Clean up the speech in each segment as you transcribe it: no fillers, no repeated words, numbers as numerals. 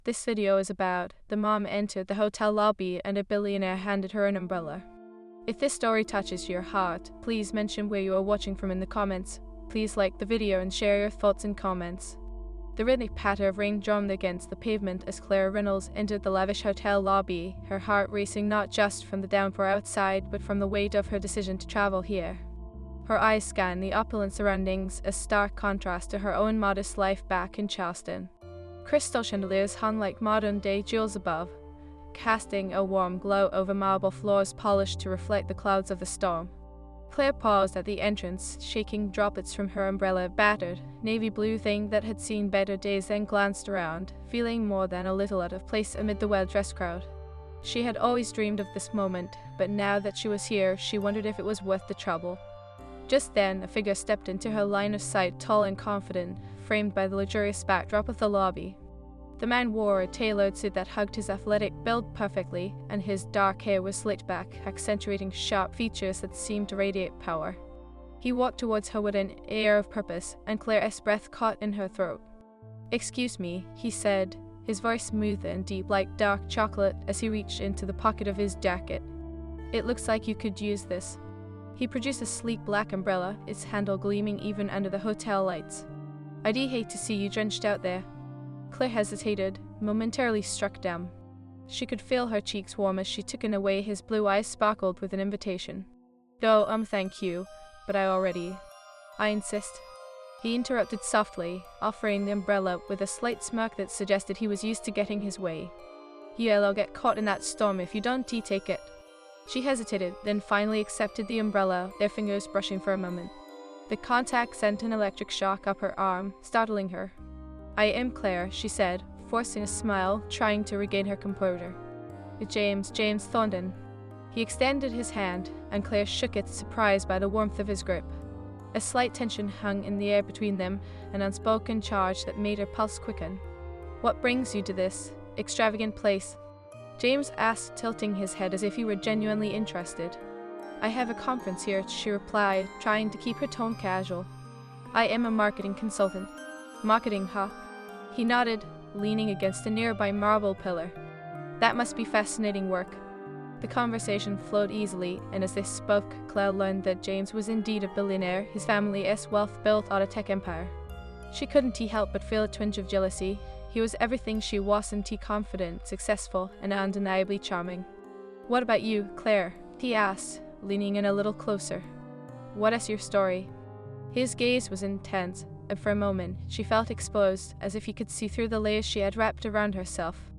This video is about the mom entered the hotel lobby and a billionaire handed her an umbrella. If this story touches your heart, please mention where you are watching from in the comments. Please like the video and share your thoughts in comments. The rhythmic patter of rain drummed against the pavement as Claire Reynolds entered the lavish hotel lobby, her heart racing not just from the downpour outside but from the weight of her decision to travel here. Her eyes scanned the opulent surroundings, a stark contrast to her own modest life back in Charleston. Crystal chandeliers hung like modern-day jewels above, casting a warm glow over marble floors polished to reflect the clouds of the storm. Claire paused at the entrance, shaking droplets from her umbrella battered, navy blue thing that had seen better days, then glanced around, feeling more than a little out of place amid the well-dressed crowd. She had always dreamed of this moment, but now that she was here, she wondered if it was worth the trouble. Just then, a figure stepped into her line of sight, tall and confident, framed by the luxurious backdrop of the lobby. The man wore a tailored suit that hugged his athletic build perfectly, and his dark hair was slicked back, accentuating sharp features that seemed to radiate power. He walked towards her with an air of purpose, and Claire's breath caught in her throat. "Excuse me," he said, his voice smooth and deep like dark chocolate as he reached into the pocket of his jacket. "It looks like you could use this." He produced a sleek black umbrella, its handle gleaming even under the hotel lights. "I'd hate to see you drenched out there." Claire hesitated, momentarily struck dumb. She could feel her cheeks warm as she took it away. His blue eyes sparkled with an invitation. "No, thank you, but I insist." He interrupted softly, offering the umbrella with a slight smirk that suggested he was used to getting his way. "You'll get caught in that storm if you don't take it." She hesitated, then finally accepted the umbrella, their fingers brushing for a moment. The contact sent an electric shock up her arm, startling her. "I am Claire," she said, forcing a smile, trying to regain her composure. James Thornton." He extended his hand, and Claire shook it, surprised by the warmth of his grip. A slight tension hung in the air between them, an unspoken charge that made her pulse quicken. "What brings you to this extravagant place?" James asked, tilting his head as if he were genuinely interested. "I have a conference here," she replied, trying to keep her tone casual. "I am a marketing consultant." "Marketing, huh?" He nodded, leaning against a nearby marble pillar. "That must be fascinating work." The conversation flowed easily, and as they spoke, Claire learned that James was indeed a billionaire, his family's wealth built on a tech empire. She couldn't help but feel a twinge of jealousy. He was everything she wasn't, confident, successful, and undeniably charming. "What about you, Claire?" he asked, leaning in a little closer. "What is your story?" His gaze was intense, and for a moment she felt exposed, as if he could see through the layers she had wrapped around herself.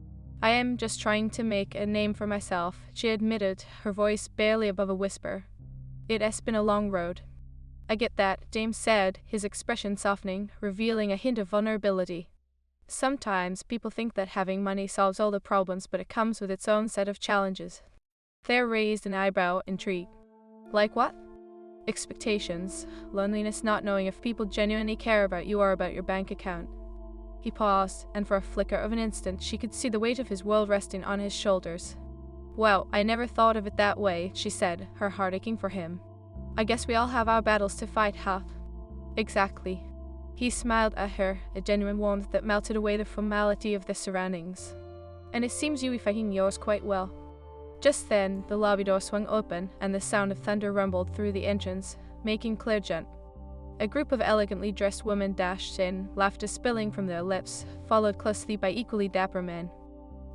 "I am just trying to make a name for myself," she admitted, her voice barely above a whisper. "It has been a long road." "I get that," James said, his expression softening, revealing a hint of vulnerability. "Sometimes people think that having money solves all the problems, but it comes with its own set of challenges." Claire raised an eyebrow, intrigued. "Like what?" "Expectations, loneliness, not knowing if people genuinely care about you or about your bank account." He paused, and for a flicker of an instant she could see the weight of his world resting on his shoulders. "Well, I never thought of it that way," she said, her heart aching for him. "I guess we all have our battles to fight, huh?" "Exactly." He smiled at her, a genuine warmth that melted away the formality of their surroundings. "And it seems you are fighting yours quite well." Just then, the lobby door swung open, and the sound of thunder rumbled through the entrance, making Claire jump. A group of elegantly dressed women dashed in, laughter spilling from their lips, followed closely by equally dapper men.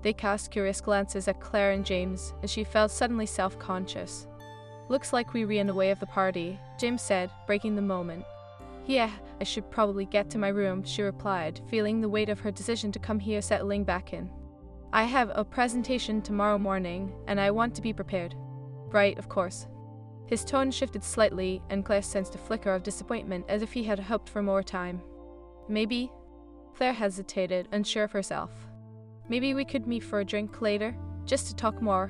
They cast curious glances at Claire and James, and she felt suddenly self-conscious. "Looks like we were in the way of the party," James said, breaking the moment. "Yeah, I should probably get to my room," she replied, feeling the weight of her decision to come here settling back in. "I have a presentation tomorrow morning, and I want to be prepared." "Right, of course." His tone shifted slightly, and Claire sensed a flicker of disappointment, as if he had hoped for more time. "Maybe?" Claire hesitated, unsure of herself. "Maybe we could meet for a drink later, just to talk more."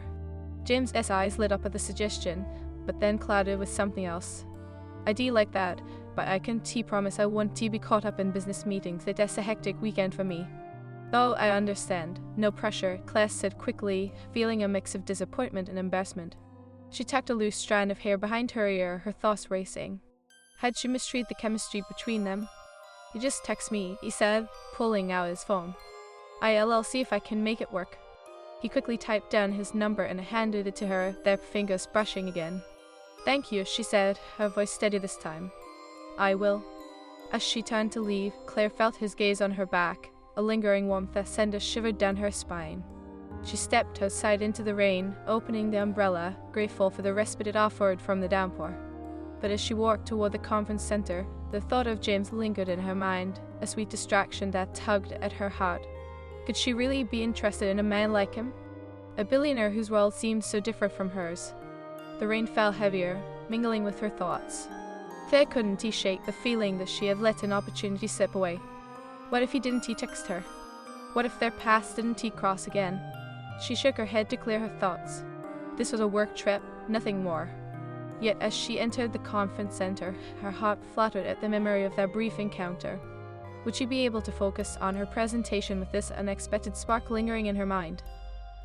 James's eyes lit up at the suggestion, but then clouded with something else. "I do like that, but I can't promise I won't be caught up in business meetings. It's a hectic weekend for me." "Oh, I understand. No pressure," Claire said quickly, feeling a mix of disappointment and embarrassment. She tucked a loose strand of hair behind her ear, her thoughts racing. Had she misread the chemistry between them? "You just text me," he said, pulling out his phone. I'll see if I can make it work. He quickly typed down his number and handed it to her, their fingers brushing again. Thank you, she said, her voice steady this time. I will. As she turned to leave, Claire felt his gaze on her back, a lingering warmth that sent a shiver down her spine. She stepped outside into the rain, opening the umbrella, grateful for the respite it offered from the downpour. But as she walked toward the conference center, the thought of James lingered in her mind, a sweet distraction that tugged at her heart. Could she really be interested in a man like him? A billionaire whose world seemed so different from hers. The rain fell heavier, mingling with her thoughts. Claire couldn't shake the feeling that she had let an opportunity slip away. What if he didn't text her? What if their paths didn't cross again? She shook her head to clear her thoughts. This was a work trip, nothing more. Yet as she entered the conference center, her heart fluttered at the memory of their brief encounter. Would she be able to focus on her presentation with this unexpected spark lingering in her mind?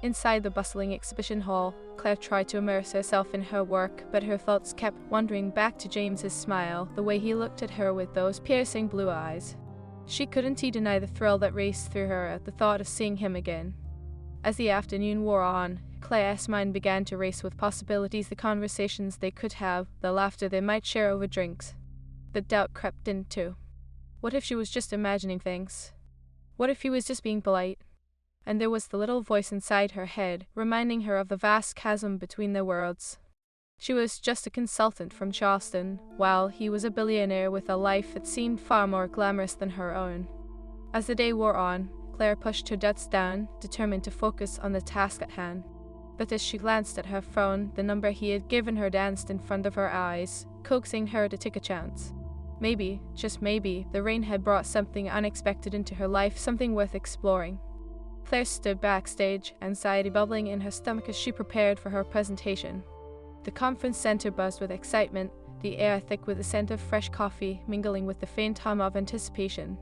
Inside the bustling exhibition hall, Claire tried to immerse herself in her work, but her thoughts kept wandering back to James's smile, the way he looked at her with those piercing blue eyes. She couldn't deny the thrill that raced through her at the thought of seeing him again. As the afternoon wore on, Claire's mind began to race with possibilities, the conversations they could have, the laughter they might share over drinks. But doubt crept in too. What if she was just imagining things? What if he was just being polite? And there was the little voice inside her head, reminding her of the vast chasm between their worlds. She was just a consultant from Charleston, while he was a billionaire with a life that seemed far more glamorous than her own. As the day wore on, Claire pushed her doubts down, determined to focus on the task at hand. But as she glanced at her phone, the number he had given her danced in front of her eyes, coaxing her to take a chance. Maybe, just maybe, the rain had brought something unexpected into her life, something worth exploring. Claire stood backstage, anxiety bubbling in her stomach as she prepared for her presentation. The conference center buzzed with excitement, the air thick with the scent of fresh coffee mingling with the faint hum of anticipation.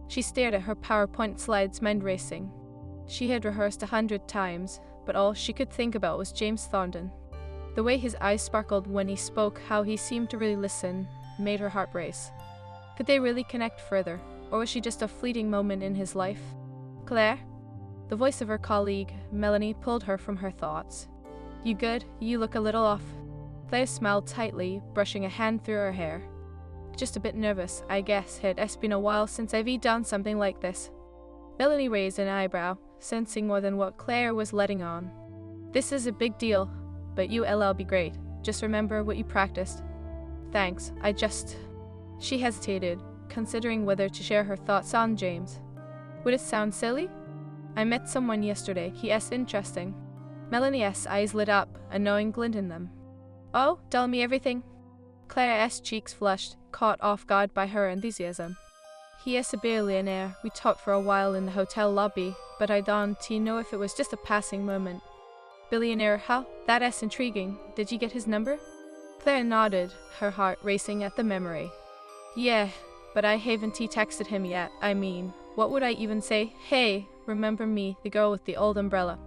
She stared at her PowerPoint slides, mind racing. She had rehearsed 100 times, but all she could think about was James Thornton. The way his eyes sparkled when he spoke, how he seemed to really listen, made her heart race. Could they really connect further, or was she just a fleeting moment in his life? Claire? The voice of her colleague, Melanie, pulled her from her thoughts. You good? You look a little off. Claire smiled tightly, brushing a hand through her hair. Just a bit nervous, I guess. It's been a while since I've done something like this. Melanie raised an eyebrow, sensing more than what Claire was letting on. This is a big deal, but you'll be great. Just remember what you practiced. Thanks, She hesitated, considering whether to share her thoughts on James. Would it sound silly? I met someone yesterday. He interesting. Melanie's eyes lit up, a knowing glint in them. Oh, tell me everything. Claire's cheeks flushed, caught off guard by her enthusiasm. He is a billionaire. We talked for a while in the hotel lobby, but I don't know if it was just a passing moment. Billionaire, how? That is intriguing. Did you get his number? Claire nodded, her heart racing at the memory. Yeah, but I haven't texted him yet. I mean, what would I even say? Hey, remember me, the girl with the old umbrella?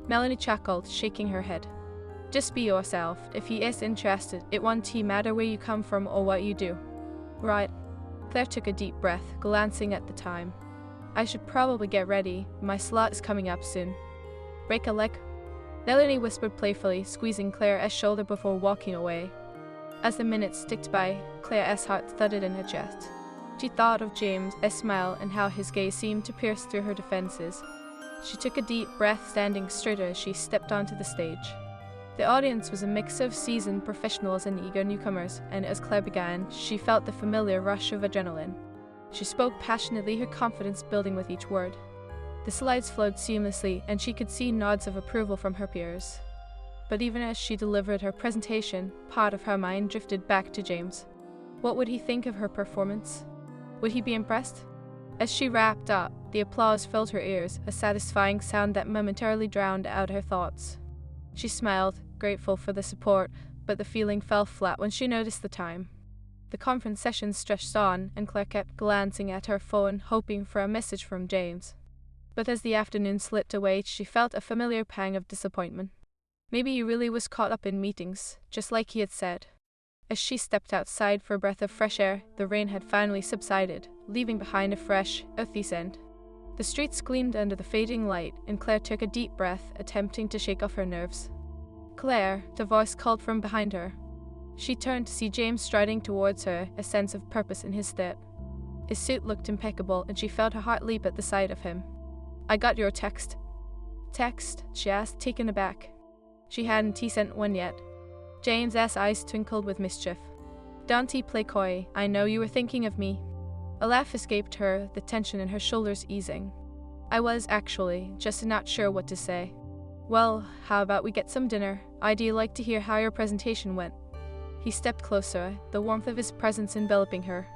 Melanie chuckled, shaking her head. Just be yourself. If he is interested, it won't matter where you come from or what you do. Right. Claire took a deep breath, glancing at the time. I should probably get ready. My slot is coming up soon. Break a leg? Melanie whispered playfully, squeezing Claire's shoulder before walking away. As the minutes ticked by, Claire's heart thudded in her chest. She thought of James' smile and how his gaze seemed to pierce through her defenses. She took a deep breath, standing straighter as she stepped onto the stage. The audience was a mix of seasoned professionals and eager newcomers, and as Claire began, she felt the familiar rush of adrenaline. She spoke passionately, her confidence building with each word. The slides flowed seamlessly, and she could see nods of approval from her peers. But even as she delivered her presentation, part of her mind drifted back to James. What would he think of her performance? Would he be impressed? As she wrapped up, the applause filled her ears, a satisfying sound that momentarily drowned out her thoughts. She smiled, grateful for the support, but the feeling fell flat when she noticed the time. The conference session stretched on, and Claire kept glancing at her phone, hoping for a message from James. But as the afternoon slipped away, she felt a familiar pang of disappointment. Maybe he really was caught up in meetings, just like he had said. As she stepped outside for a breath of fresh air, the rain had finally subsided, leaving behind a fresh, earthy scent. The streets gleamed under the fading light, and Claire took a deep breath, attempting to shake off her nerves. "Claire," the voice called from behind her. She turned to see James striding towards her, a sense of purpose in his step. His suit looked impeccable, and she felt her heart leap at the sight of him. "I got your text." "Text?" she asked, taken aback. She hadn't sent one yet. James's eyes twinkled with mischief. "Don't play coy. I know you were thinking of me." A laugh escaped her, the tension in her shoulders easing. "I was, actually, just not sure what to say." "Well, how about we get some dinner? I'd like to hear how your presentation went." He stepped closer, the warmth of his presence enveloping her.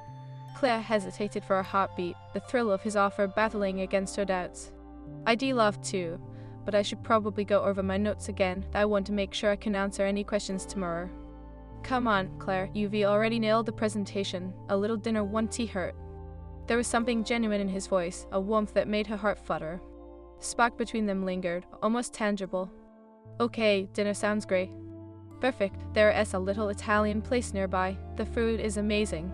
Claire hesitated for a heartbeat, the thrill of his offer battling against her doubts. "I'd love to, but I should probably go over my notes again. I want to make sure I can answer any questions tomorrow." "Come on, Claire, you've already nailed the presentation. A little dinner won't hurt." There was something genuine in his voice, a warmth that made her heart flutter. Spark between them lingered, almost tangible. "Okay, dinner sounds great." "Perfect. There is a little Italian place nearby. The food is amazing."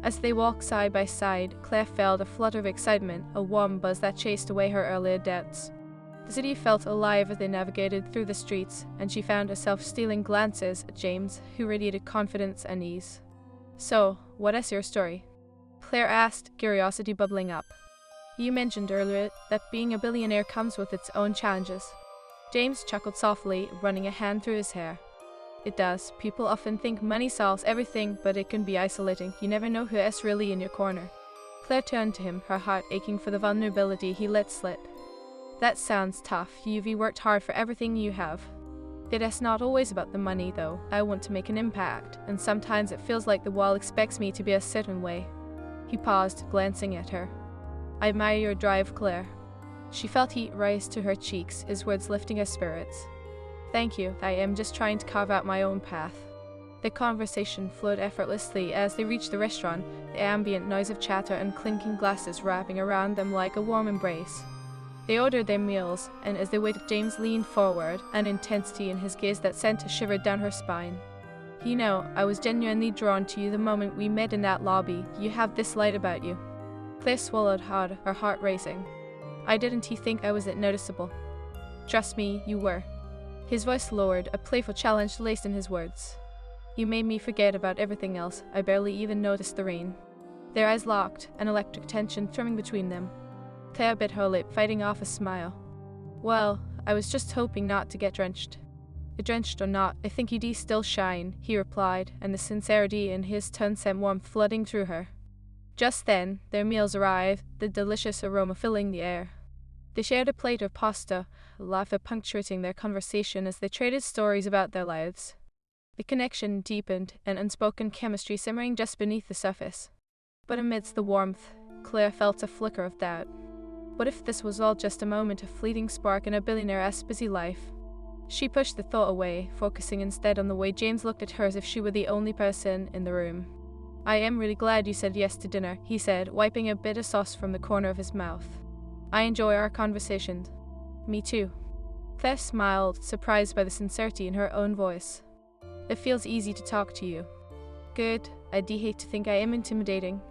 As they walked side by side, Claire felt a flutter of excitement, a warm buzz that chased away her earlier doubts. The city felt alive as they navigated through the streets, and she found herself stealing glances at James, who radiated confidence and ease. "So, what is your story?" Claire asked, curiosity bubbling up. "You mentioned earlier that being a billionaire comes with its own challenges." James chuckled softly, running a hand through his hair. "It does. People often think money solves everything, but it can be isolating. You never know who is really in your corner." Claire turned to him, her heart aching for the vulnerability he let slip. "That sounds tough. You've worked hard for everything you have." "It is not always about the money, though. I want to make an impact, and sometimes it feels like the world expects me to be a certain way." He paused, glancing at her. "I admire your drive, Claire." She felt heat rise to her cheeks, his words lifting her spirits. "Thank you. I am just trying to carve out my own path." The conversation flowed effortlessly as they reached the restaurant, the ambient noise of chatter and clinking glasses wrapping around them like a warm embrace. They ordered their meals, and as they waited, James leaned forward, an intensity in his gaze that sent a shiver down her spine. "You know, I was genuinely drawn to you the moment we met in that lobby. You have this light about you." Claire swallowed hard, her heart racing. "I didn't think I was that noticeable." "Trust me, you were." His voice lowered, a playful challenge laced in his words. "You made me forget about everything else. I barely even noticed the rain." Their eyes locked, an electric tension thrumming between them. Claire bit her lip, fighting off a smile. "Well, I was just hoping not to get drenched." "Drenched or not, I think you'd still shine," he replied, and the sincerity in his tone sent warmth flooding through her. Just then, their meals arrived, the delicious aroma filling the air. They shared a plate of pasta, laughter punctuating their conversation as they traded stories about their lives. The connection deepened, an unspoken chemistry simmering just beneath the surface. But amidst the warmth, Claire felt a flicker of doubt. What if this was all just a moment of fleeting spark in a billionaire's busy life? She pushed the thought away, focusing instead on the way James looked at her as if she were the only person in the room. "I am really glad you said yes to dinner," he said, wiping a bit of sauce from the corner of his mouth. "I enjoy our conversations." "Me too." Claire smiled, surprised by the sincerity in her own voice. "It feels easy to talk to you." "Good. I hate to think I am intimidating."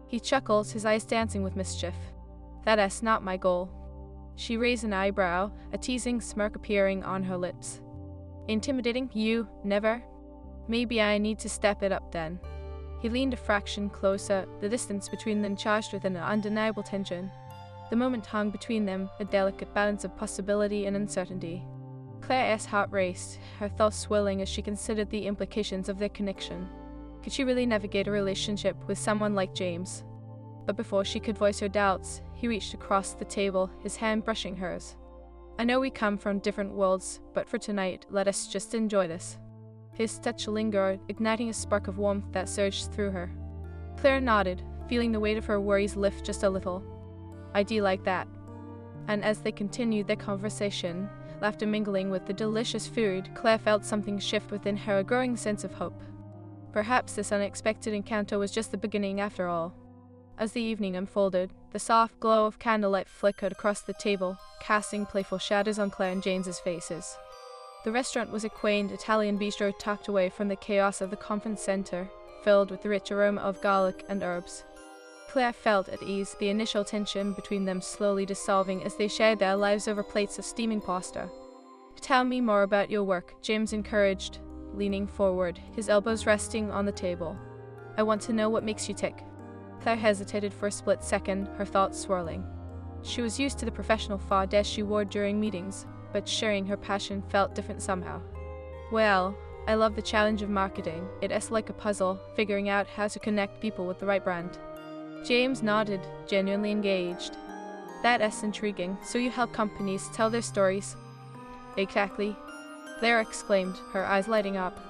He chuckled, his eyes dancing with mischief. "That is not my goal." She raised an eyebrow, a teasing smirk appearing on her lips. "Intimidating? You? Never?" "Maybe I need to step it up then." He leaned a fraction closer, the distance between them charged with an undeniable tension. The moment hung between them, a delicate balance of possibility and uncertainty. Claire's heart raced, her thoughts swirling as she considered the implications of their connection. Could she really navigate a relationship with someone like James? But before she could voice her doubts, he reached across the table, his hand brushing hers. "I know we come from different worlds, but for tonight, let us just enjoy this." His touch lingered, igniting a spark of warmth that surged through her. Claire nodded, feeling the weight of her worries lift just a little. "I do like that." And as they continued their conversation, laughter mingling with the delicious food, Claire felt something shift within her, a growing sense of hope. Perhaps this unexpected encounter was just the beginning after all. As the evening unfolded, the soft glow of candlelight flickered across the table, casting playful shadows on Claire and James's faces. The restaurant was a quaint Italian bistro tucked away from the chaos of the conference center, filled with the rich aroma of garlic and herbs. Claire felt at ease, the initial tension between them slowly dissolving as they shared their lives over plates of steaming pasta. "Tell me more about your work," James encouraged, leaning forward, his elbows resting on the table. "I want to know what makes you tick." Claire hesitated for a split second, her thoughts swirling. She was used to the professional fade she wore during meetings, but sharing her passion felt different somehow. "Well, I love the challenge of marketing. It is like a puzzle, figuring out how to connect people with the right brand." James nodded, genuinely engaged. "That is intriguing. So you help companies tell their stories?" "Exactly," Claire exclaimed, her eyes lighting up.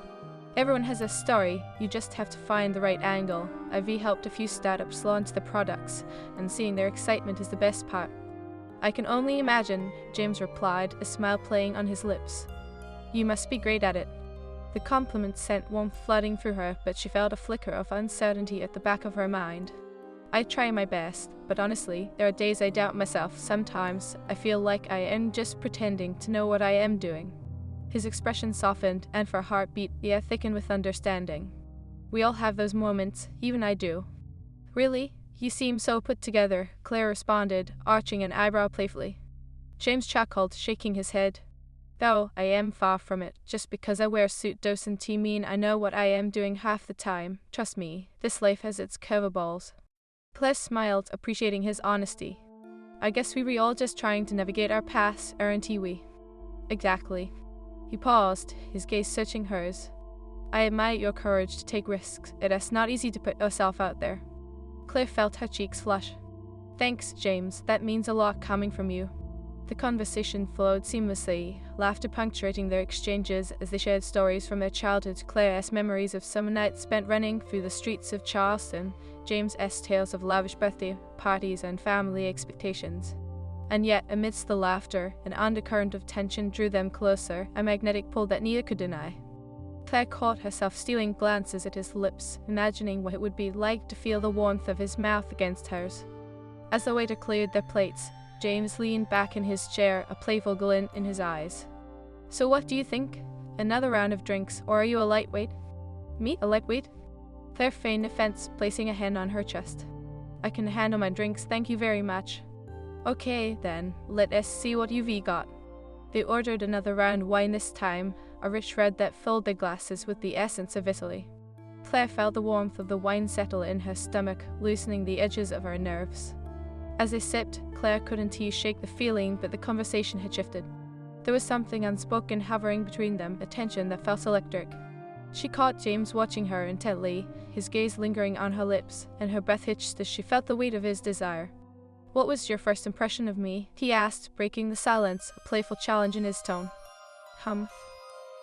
"Everyone has a story, you just have to find the right angle. I've helped a few startups launch their products, and seeing their excitement is the best part." "I can only imagine," James replied, a smile playing on his lips. "You must be great at it." The compliment sent warmth flooding through her, but she felt a flicker of uncertainty at the back of her mind. "I try my best, but honestly, there are days I doubt myself. Sometimes I feel like I am just pretending to know what I am doing." His expression softened, and her heartbeat thickened with understanding. "We all have those moments, even I do." "Really? You seem so put together," Claire responded, arching an eyebrow playfully. James chuckled, shaking his head. "Though I am far from it. Just because I wear a suit doesn't mean I know what I am doing half the time. Trust me, this life has its curveballs." Claire smiled, appreciating his honesty. "I guess we were all just trying to navigate our paths, aren't we?" "Exactly." He paused, his gaze searching hers. "I admire your courage to take risks. It is not easy to put yourself out there." Claire felt her cheeks flush. "Thanks, James. That means a lot coming from you." The conversation flowed seamlessly, laughter punctuating their exchanges as they shared stories from their childhood. Claire's memories of summer nights spent running through the streets of Charleston, James's tales of lavish birthday parties and family expectations. And yet, amidst the laughter, an undercurrent of tension drew them closer, a magnetic pull that neither could deny. Claire caught herself stealing glances at his lips, imagining what it would be like to feel the warmth of his mouth against hers. As the waiter cleared their plates, James leaned back in his chair, a playful glint in his eyes. "So what do you think? Another round of drinks, or are you a lightweight?" "Me? A lightweight?" Claire feigned offense, placing a hand on her chest. "I can handle my drinks, thank you very much." "Okay, then, let us see what you've got." They ordered another round wine this time, a rich red that filled their glasses with the essence of Italy. Claire felt the warmth of the wine settle in her stomach, loosening the edges of her nerves. As they sipped, Claire couldn't shake the feeling, but the conversation had shifted. There was something unspoken hovering between them, a tension that felt electric. She caught James watching her intently, his gaze lingering on her lips, and her breath hitched as she felt the weight of his desire. "What was your first impression of me?" he asked, breaking the silence, a playful challenge in his tone.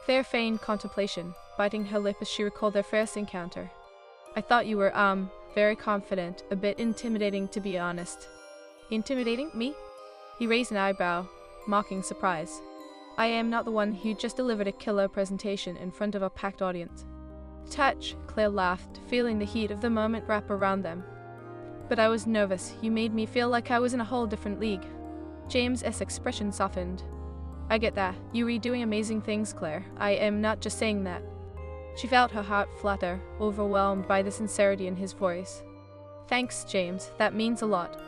Claire feigned contemplation, biting her lip as she recalled their first encounter. "I thought you were, very confident, a bit intimidating to be honest." "Intimidating? Me?" He raised an eyebrow, mocking surprise. "I am not the one who just delivered a killer presentation in front of a packed audience." "Touch," Claire laughed, feeling the heat of the moment wrap around them. "But I was nervous. You made me feel like I was in a whole different league." James's expression softened. "I get that. You were doing amazing things, Claire. I am not just saying that." She felt her heart flutter, overwhelmed by the sincerity in his voice. "Thanks, James. That means a lot."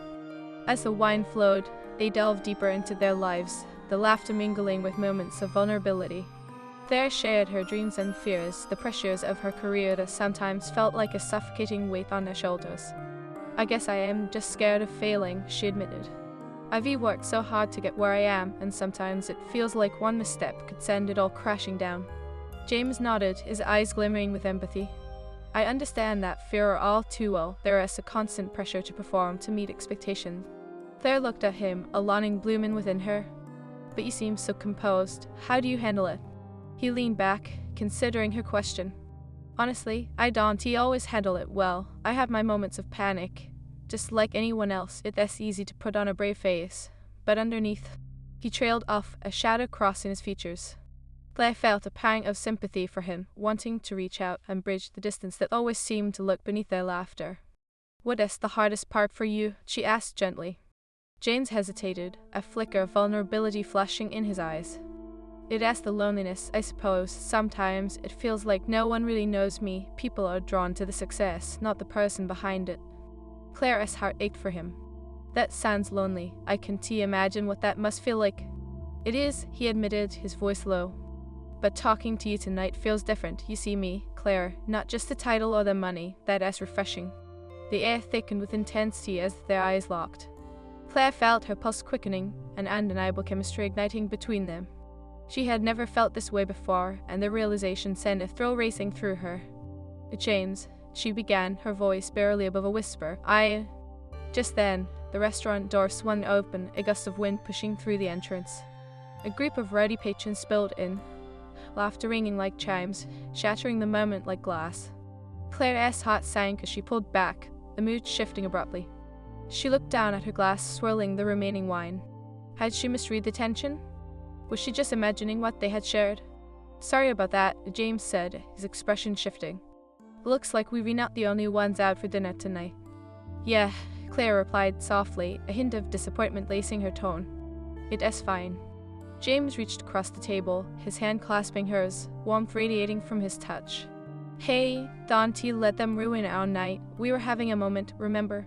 As the wine flowed, they delved deeper into their lives, the laughter mingling with moments of vulnerability. Claire shared her dreams and fears, the pressures of her career that sometimes felt like a suffocating weight on her shoulders. "I guess I am just scared of failing," she admitted. "I've worked so hard to get where I am, and sometimes it feels like one misstep could send it all crashing down." James nodded, his eyes glimmering with empathy. "I understand that fear all too well. There is a constant pressure to perform, to meet expectations." Claire looked at him, a longing blooming within her. "But you seem so composed. How do you handle it?" He leaned back, considering her question. "Honestly, I don't always handle it well. I have my moments of panic. Just like anyone else, it is easy to put on a brave face. But underneath..." He trailed off, a shadow crossing his features. Claire felt a pang of sympathy for him, wanting to reach out and bridge the distance that always seemed to lurk beneath their laughter. "What is the hardest part for you?" she asked gently. James hesitated, a flicker of vulnerability flashing in his eyes. "It is the loneliness, I suppose. Sometimes it feels like no one really knows me. People are drawn to the success, not the person behind it." Claire's heart ached for him. That sounds lonely. I can't imagine what that must feel like. It is, he admitted, his voice low. But talking to you tonight feels different. You see me, Claire, not just the title or the money. That's refreshing. The air thickened with intensity as their eyes locked. Claire felt her pulse quickening, and undeniable chemistry igniting between them. She had never felt this way before, and the realization sent a thrill racing through her. James, she began, her voice barely above a whisper. Just then, the restaurant door swung open, a gust of wind pushing through the entrance. A group of rowdy patrons spilled in, laughter ringing like chimes, shattering the moment like glass. Claire's heart sank as she pulled back, the mood shifting abruptly. She looked down at her glass, swirling the remaining wine. Had she misread the tension? Was she just imagining what they had shared? Sorry about that, James said, his expression shifting. Looks like we're not the only ones out for dinner tonight. Yeah, Claire replied softly, a hint of disappointment lacing her tone. It is fine. James reached across the table, his hand clasping hers, warmth radiating from his touch. Hey, don't let them ruin our night. We were having a moment, remember?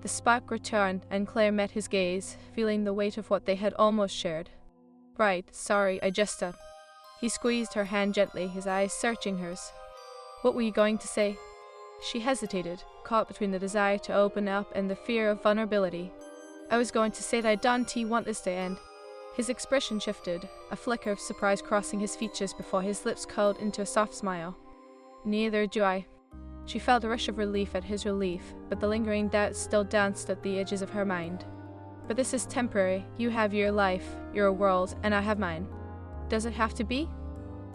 The spark returned, and Claire met his gaze, feeling the weight of what they had almost shared. Right, sorry, I just He squeezed her hand gently, his eyes searching hers. What were you going to say? She hesitated, caught between the desire to open up and the fear of vulnerability. I was going to say that I don't want this to end. His expression shifted, a flicker of surprise crossing his features before his lips curled into a soft smile. Neither do I. She felt a rush of relief at his relief, but the lingering doubt still danced at the edges of her mind. But this is temporary. You have your life, your world, and I have mine. Does it have to be?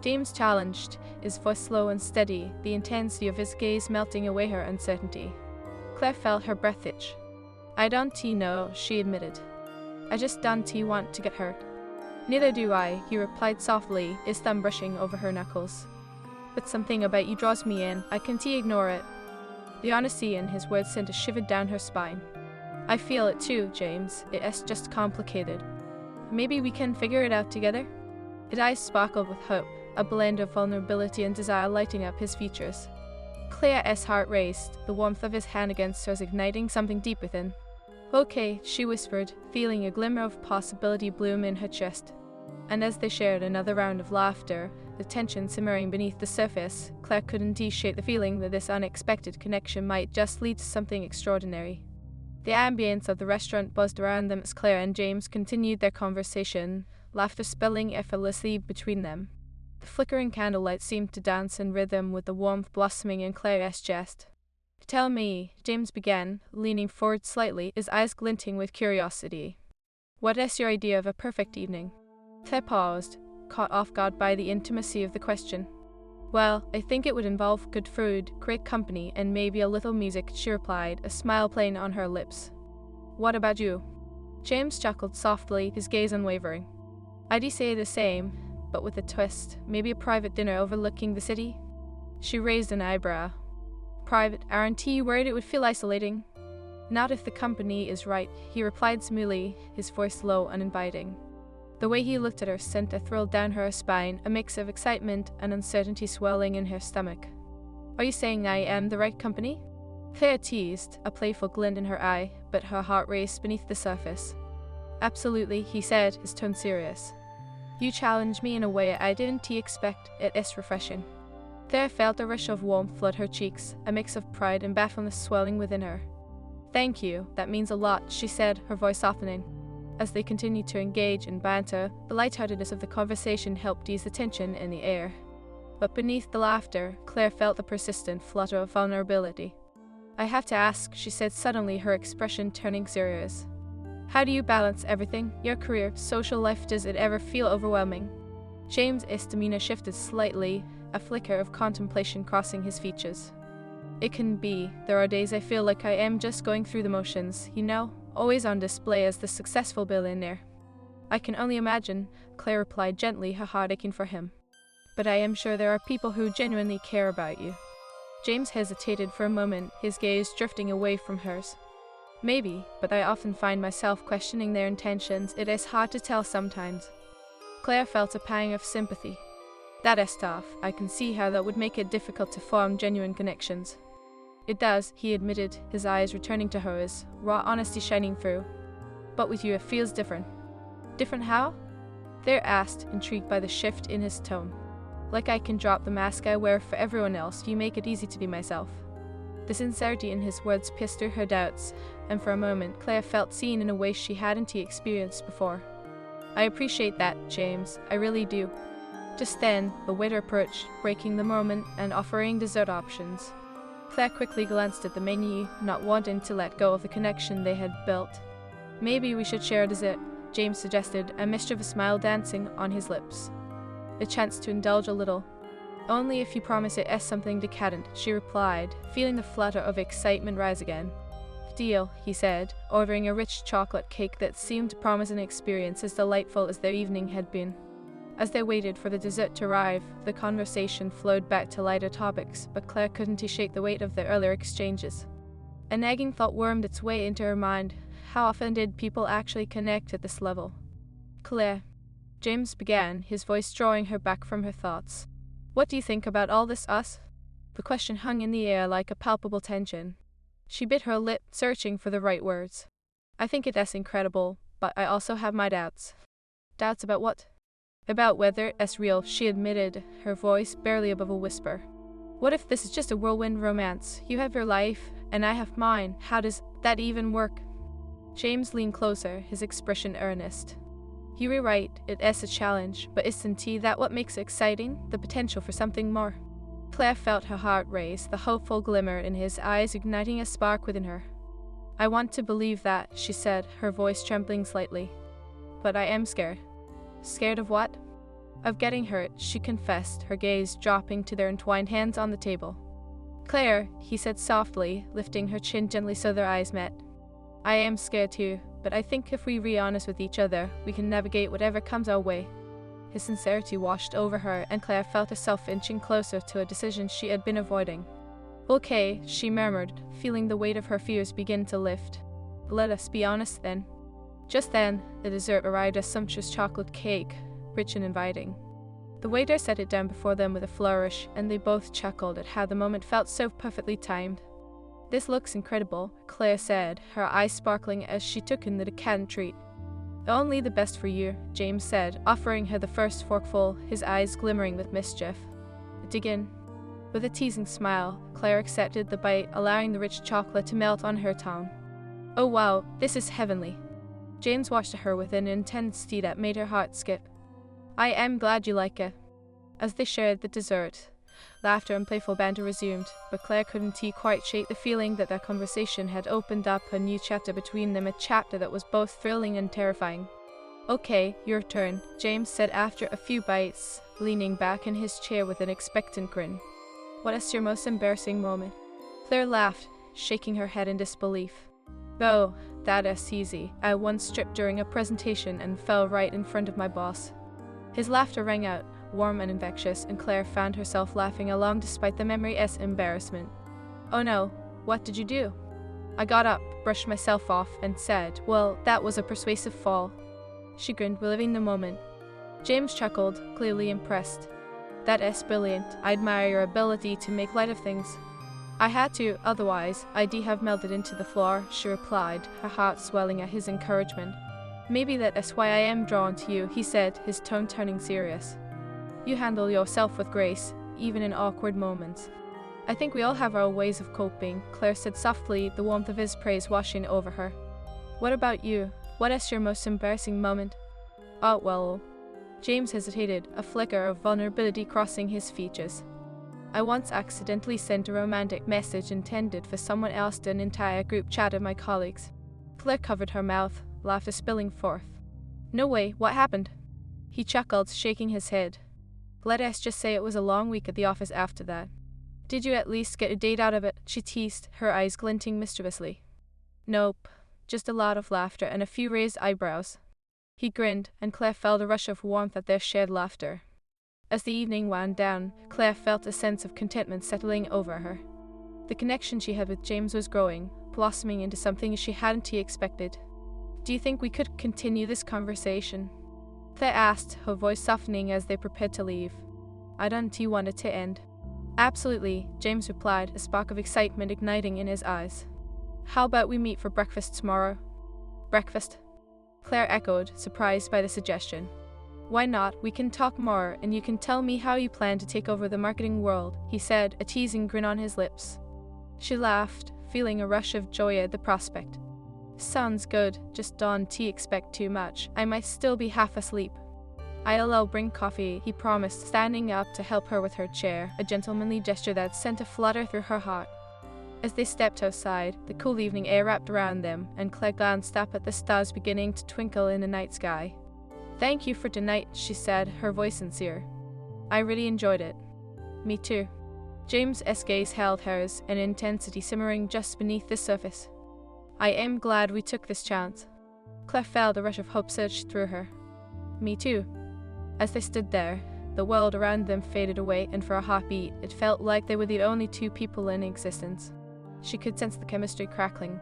James challenged, his voice slow and steady, the intensity of his gaze melting away her uncertainty. Claire felt her breath itch. I don't know, she admitted. I just don't want to get hurt. Neither do I, he replied softly, his thumb brushing over her knuckles. But something about you draws me in. I can't ignore it. The honesty in his words sent a shiver down her spine. I feel it too, James. It is just complicated. Maybe we can figure it out together? His eyes sparkled with hope, a blend of vulnerability and desire lighting up his features. Claire's heart raced, the warmth of his hand against hers igniting something deep within. Okay, she whispered, feeling a glimmer of possibility bloom in her chest. And as they shared another round of laughter, the tension simmering beneath the surface, Claire couldn't shake the feeling that this unexpected connection might just lead to something extraordinary. The ambience of the restaurant buzzed around them as Claire and James continued their conversation, laughter spilling effortlessly between them. The flickering candlelight seemed to dance in rhythm with the warmth blossoming in Claire's chest. Tell me, James began, leaning forward slightly, his eyes glinting with curiosity. What is your idea of a perfect evening? Claire paused, caught off guard by the intimacy of the question. Well, I think it would involve good food, great company, and maybe a little music, she replied, a smile playing on her lips. What about you? James chuckled softly, his gaze unwavering. I'd say the same, but with a twist, maybe a private dinner overlooking the city? She raised an eyebrow. Private, aren't you worried it would feel isolating? Not if the company is right, he replied smoothly, his voice low and inviting. The way he looked at her sent a thrill down her spine, a mix of excitement and uncertainty swelling in her stomach. Are you saying I am the right company? Claire teased, a playful glint in her eye, but her heart raced beneath the surface. Absolutely, he said, his tone serious. You challenge me in a way I didn't expect. It is refreshing. Claire felt a rush of warmth flood her cheeks, a mix of pride and bafflement swelling within her. Thank you, that means a lot, she said, her voice softening. As they continued to engage in banter, the lightheartedness of the conversation helped ease the tension in the air. But beneath the laughter, Claire felt the persistent flutter of vulnerability. I have to ask, she said suddenly, her expression turning serious. How do you balance everything? Your career, social life, does it ever feel overwhelming? James's demeanor shifted slightly, a flicker of contemplation crossing his features. It can be. There are days I feel like I am just going through the motions, always on display as the successful billionaire. I can only imagine, Claire replied gently, her heart aching for him. But I am sure there are people who genuinely care about you. James hesitated for a moment, his gaze drifting away from hers. Maybe, but I often find myself questioning their intentions. It is hard to tell sometimes. Claire felt a pang of sympathy. That is tough. I can see how that would make it difficult to form genuine connections. It does, he admitted, his eyes returning to hers, raw honesty shining through. But with you it feels different. Different how? Claire asked, intrigued by the shift in his tone. Like I can drop the mask I wear for everyone else, you make it easy to be myself. The sincerity in his words pierced through her doubts, and for a moment Claire felt seen in a way she hadn't experienced before. I appreciate that, James, I really do. Just then, the waiter approached, breaking the moment and offering dessert options. Claire quickly glanced at the menu, not wanting to let go of the connection they had built. Maybe we should share a dessert, James suggested, a mischievous smile dancing on his lips. A chance to indulge a little. Only if you promise it as something decadent, she replied, feeling the flutter of excitement rise again. Deal, he said, ordering a rich chocolate cake that seemed to promise an experience as delightful as their evening had been. As they waited for the dessert to arrive, the conversation flowed back to lighter topics, but Claire couldn't shake the weight of their earlier exchanges. A nagging thought wormed its way into her mind. How often did people actually connect at this level? Claire, James began, his voice drawing her back from her thoughts. What do you think about all this, us? The question hung in the air like a palpable tension. She bit her lip, searching for the right words. I think it is incredible, but I also have my doubts. Doubts about what? About whether it's real, she admitted, her voice barely above a whisper. What if this is just a whirlwind romance? You have your life, and I have mine. How does that even work? James leaned closer, his expression earnest. You were right, it is a challenge, but isn't that what makes it exciting? The potential for something more. Claire felt her heart race, the hopeful glimmer in his eyes igniting a spark within her. I want to believe that, she said, her voice trembling slightly. But I am scared. Scared of what? Of getting hurt, she confessed, her gaze dropping to their entwined hands on the table. Claire, he said softly, lifting her chin gently so their eyes met. I am scared too, but I think if we be honest with each other, we can navigate whatever comes our way. His sincerity washed over her, and Claire felt herself inching closer to a decision she had been avoiding. Okay, she murmured, feeling the weight of her fears begin to lift. Let us be honest then. Just then, the dessert arrived, a sumptuous chocolate cake, rich and inviting. The waiter set it down before them with a flourish, and they both chuckled at how the moment felt so perfectly timed. This looks incredible, Claire said, her eyes sparkling as she took in the decadent treat. Only the best for you, James said, offering her the first forkful, his eyes glimmering with mischief. Dig in. With a teasing smile, Claire accepted the bite, allowing the rich chocolate to melt on her tongue. Oh wow, this is heavenly. James watched her with an intensity that made her heart skip. I am glad you like it. As they shared the dessert, laughter and playful banter resumed, but Claire couldn't quite shake the feeling that their conversation had opened up a new chapter between them, a chapter that was both thrilling and terrifying. Okay, your turn, James said after a few bites, leaning back in his chair with an expectant grin. What is your most embarrassing moment? Claire laughed, shaking her head in disbelief. Oh, that is easy. I once tripped during a presentation and fell right in front of my boss. His laughter rang out, warm and infectious, and Claire found herself laughing along despite the memory's embarrassment. Oh no, what did you do? I got up, brushed myself off, and said, well, that was a persuasive fall. She grinned, reliving the moment. James chuckled, clearly impressed. That is brilliant. I admire your ability to make light of things. I had to, otherwise I'd have melted into the floor, she replied, her heart swelling at his encouragement. Maybe that is why I am drawn to you, he said, his tone turning serious. You handle yourself with grace, even in awkward moments. I think we all have our ways of coping, Claire said softly, the warmth of his praise washing over her. What about you? What is your most embarrassing moment? Oh, well. James hesitated, a flicker of vulnerability crossing his features. I once accidentally sent a romantic message intended for someone else to an entire group chat of my colleagues. Claire covered her mouth, laughter spilling forth. No way, what happened? He chuckled, shaking his head. Let us just say it was a long week at the office after that. Did you at least get a date out of it? She teased, her eyes glinting mischievously. Nope, just a lot of laughter and a few raised eyebrows. He grinned, and Claire felt a rush of warmth at their shared laughter. As the evening wound down, Claire felt a sense of contentment settling over her. The connection she had with James was growing, blossoming into something she hadn't expected. Do you think we could continue this conversation? Claire asked, her voice softening as they prepared to leave. I don't want it to end. Absolutely, James replied, a spark of excitement igniting in his eyes. How about we meet for breakfast tomorrow? Breakfast? Claire echoed, surprised by the suggestion. Why not? We can talk more, and you can tell me how you plan to take over the marketing world, he said, a teasing grin on his lips. She laughed, feeling a rush of joy at the prospect. Sounds good, just don't expect too much. I might still be half asleep. I'll bring coffee, he promised, standing up to help her with her chair, a gentlemanly gesture that sent a flutter through her heart. As they stepped outside, the cool evening air wrapped around them, and Claire glanced up at the stars beginning to twinkle in the night sky. Thank you for tonight, she said, her voice sincere. I really enjoyed it. Me too. James's gaze held hers, an intensity simmering just beneath the surface. I am glad we took this chance. Claire felt a rush of hope surge through her. Me too. As they stood there, the world around them faded away, and for a heartbeat, it felt like they were the only two people in existence. She could sense the chemistry crackling,